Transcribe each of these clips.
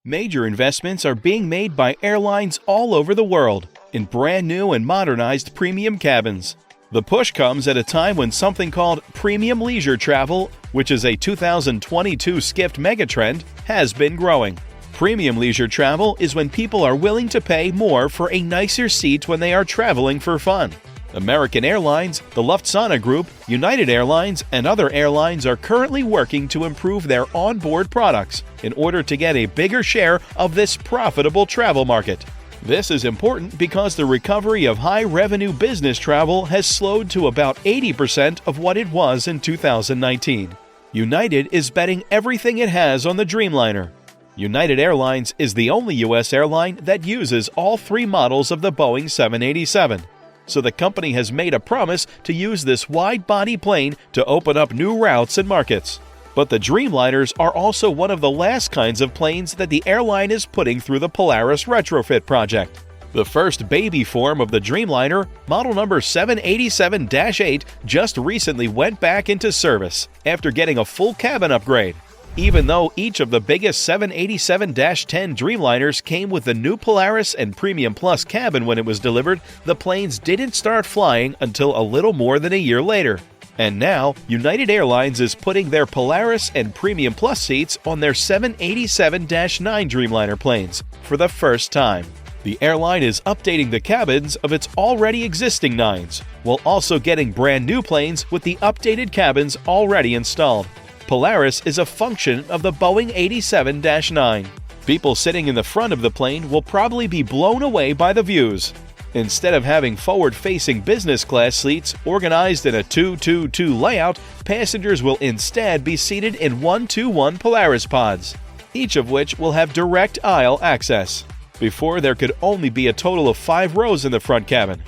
Major investments are being made by airlines all over the world in brand new and modernized premium cabins. The push comes at a time when something called premium leisure travel, which is a 2022 Skift Megatrend, has been growing. Premium leisure travel is when people are willing to pay more for a nicer seat when they are traveling for fun. American Airlines, the Lufthansa Group, United Airlines, and other airlines are currently working to improve their onboard products in order to get a bigger share of this profitable travel market. This is important because the recovery of high-revenue business travel has slowed to about 80% of what it was in 2019. United is betting everything it has on the Dreamliner. United Airlines is the only U.S. airline that uses all three models of the Boeing 787. So the company has made a promise to use this wide-body plane to open up new routes and markets. But the Dreamliners are also one of the last kinds of planes that the airline is putting through the Polaris retrofit project. The first baby form of the Dreamliner, model number 787-8, just recently went back into service after getting a full cabin upgrade. Even though each of the biggest 787-10 Dreamliners came with the new Polaris and Premium Plus cabin when it was delivered, the planes didn't start flying until a little more than a year later. And now, United Airlines is putting their Polaris and Premium Plus seats on their 787-9 Dreamliner planes for the first time. The airline is updating the cabins of its already existing 9s, while also getting brand new planes with the updated cabins already installed. Polaris is a function of the Boeing 87-9. People sitting in the front of the plane will probably be blown away by the views. Instead of having forward-facing business class seats organized in a 2-2-2 layout, passengers will instead be seated in 1-2-1 Polaris pods, each of which will have direct aisle access. Before, there could only be a total of 5 rows in the front cabin.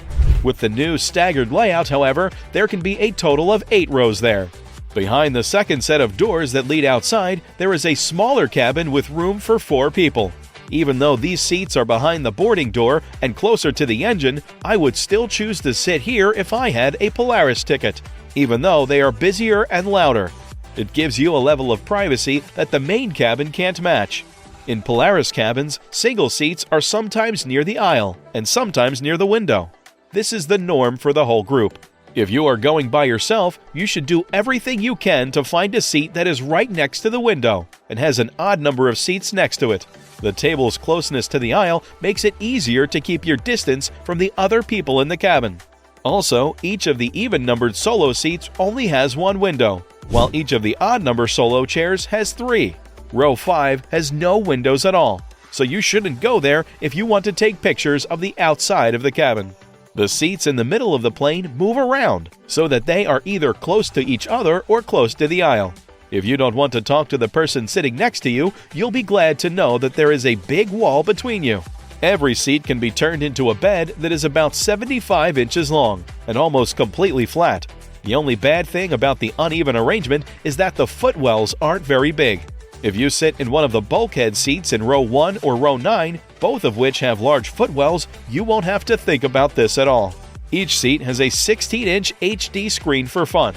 With the new staggered layout, however, there can be a total of 8 rows there. Behind the second set of doors that lead outside, there is a smaller cabin with room for 4 people. Even though these seats are behind the boarding door and closer to the engine, I would still choose to sit here if I had a Polaris ticket, even though they are busier and louder. It gives you a level of privacy that the main cabin can't match. In Polaris cabins, single seats are sometimes near the aisle and sometimes near the window. This is the norm for the whole group. If you are going by yourself, you should do everything you can to find a seat that is right next to the window and has an odd number of seats next to it. The table's closeness to the aisle makes it easier to keep your distance from the other people in the cabin. Also, each of the even-numbered solo seats only has 1 window, while each of the odd-number solo chairs has 3. Row 5 has no windows at all, so you shouldn't go there if you want to take pictures of the outside of the cabin. The seats in the middle of the plane move around so that they are either close to each other or close to the aisle. If you don't want to talk to the person sitting next to you, you'll be glad to know that there is a big wall between you. Every seat can be turned into a bed that is about 75 inches long and almost completely flat. The only bad thing about the uneven arrangement is that the footwells aren't very big. If you sit in one of the bulkhead seats in row 1 or row 9, both of which have large footwells, you won't have to think about this at all. Each seat has a 16-inch HD screen for fun,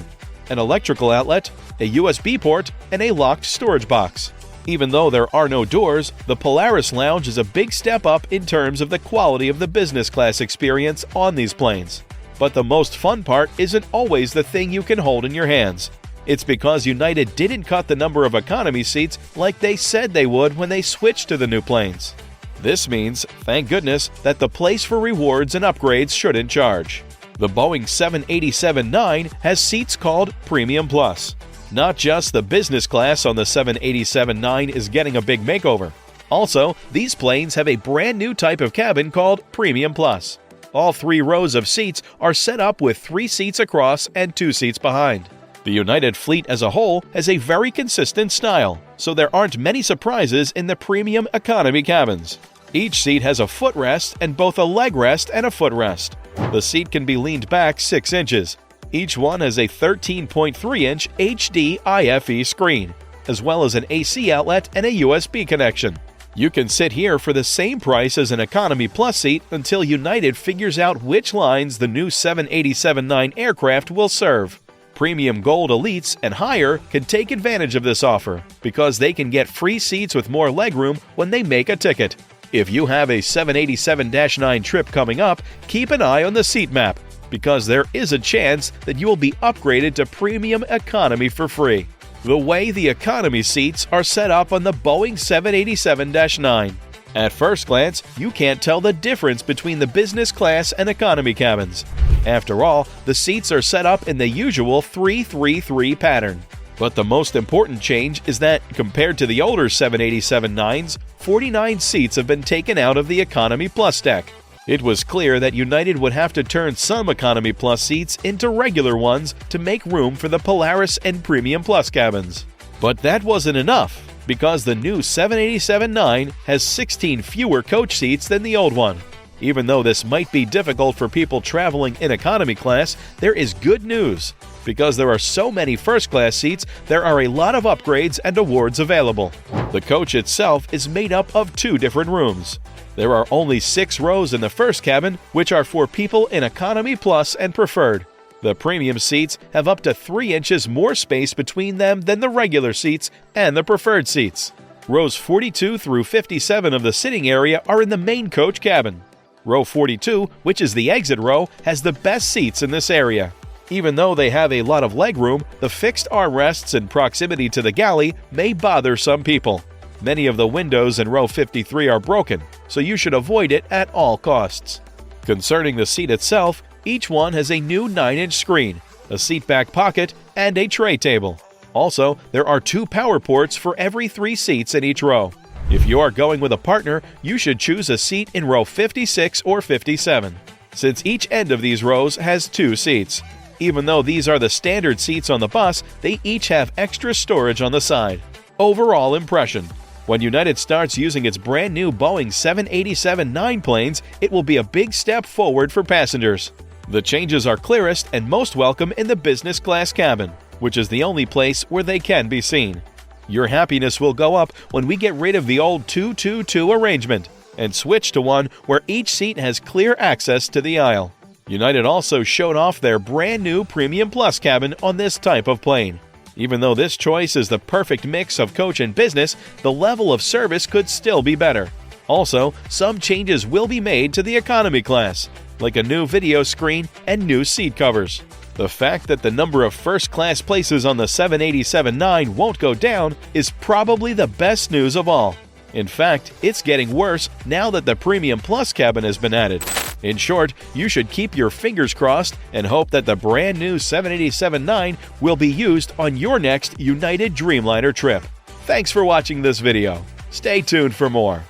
an electrical outlet, a USB port, and a locked storage box. Even though there are no doors, the Polaris Lounge is a big step up in terms of the quality of the business class experience on these planes. But the most fun part isn't always the thing you can hold in your hands. It's because United didn't cut the number of economy seats like they said they would when they switched to the new planes. This means, thank goodness, that the place for rewards and upgrades shouldn't charge. The Boeing 787-9 has seats called Premium Plus. Not just the business class on the 787-9 is getting a big makeover. Also, these planes have a brand new type of cabin called Premium Plus. All 3 rows of seats are set up with 3 seats across and 2 seats behind. The United fleet as a whole has a very consistent style, so there aren't many surprises in the premium economy cabins. Each seat has a footrest and both a leg rest and a footrest. The seat can be leaned back 6 inches. Each one has a 13.3-inch HD IFE screen, as well as an AC outlet and a USB connection. You can sit here for the same price as an Economy Plus seat until United figures out which lines the new 787-9 aircraft will serve. Premium Gold elites and higher can take advantage of this offer because they can get free seats with more legroom when they make a ticket. If you have a 787-9 trip coming up, keep an eye on the seat map because there is a chance that you will be upgraded to Premium Economy for free. The way the economy seats are set up on the Boeing 787-9. At first glance, you can't tell the difference between the business class and economy cabins. After all, the seats are set up in the usual 3-3-3 pattern. But the most important change is that, compared to the older 787-9s, 49 seats have been taken out of the Economy Plus deck. It was clear that United would have to turn some Economy Plus seats into regular ones to make room for the Polaris and Premium Plus cabins. But that wasn't enough, because the new 787-9 has 16 fewer coach seats than the old one. Even though this might be difficult for people traveling in economy class, there is good news. Because there are so many first-class seats, there are a lot of upgrades and awards available. The coach itself is made up of 2 different rooms. There are only 6 rows in the first cabin, which are for people in Economy Plus and Preferred. The premium seats have up to 3 inches more space between them than the regular seats and the preferred seats. Rows 42 through 57 of the sitting area are in the main coach cabin. Row 42, which is the exit row, has the best seats in this area. Even though they have a lot of legroom, the fixed armrests in proximity to the galley may bother some people. Many of the windows in row 53 are broken, so you should avoid it at all costs. Concerning the seat itself, each one has a new 9-inch screen, a seat back pocket, and a tray table. Also, there are 2 power ports for every 3 seats in each row. If you are going with a partner, you should choose a seat in row 56 or 57, since each end of these rows has 2 seats. Even though these are the standard seats on the bus, they each have extra storage on the side. Overall impression: when United starts using its brand new Boeing 787-9 planes, it will be a big step forward for passengers. The changes are clearest and most welcome in the business class cabin, which is the only place where they can be seen. Your happiness will go up when we get rid of the old 2-2-2 arrangement and switch to one where each seat has clear access to the aisle. United also showed off their brand new Premium Plus cabin on this type of plane. Even though this choice is the perfect mix of coach and business, the level of service could still be better. Also, some changes will be made to the economy class, like a new video screen and new seat covers. The fact that the number of first-class places on the 787-9 won't go down is probably the best news of all. In fact, it's getting worse now that the Premium Plus cabin has been added. In short, you should keep your fingers crossed and hope that the brand new 787-9 will be used on your next United Dreamliner trip. Thanks for watching this video. Stay tuned for more.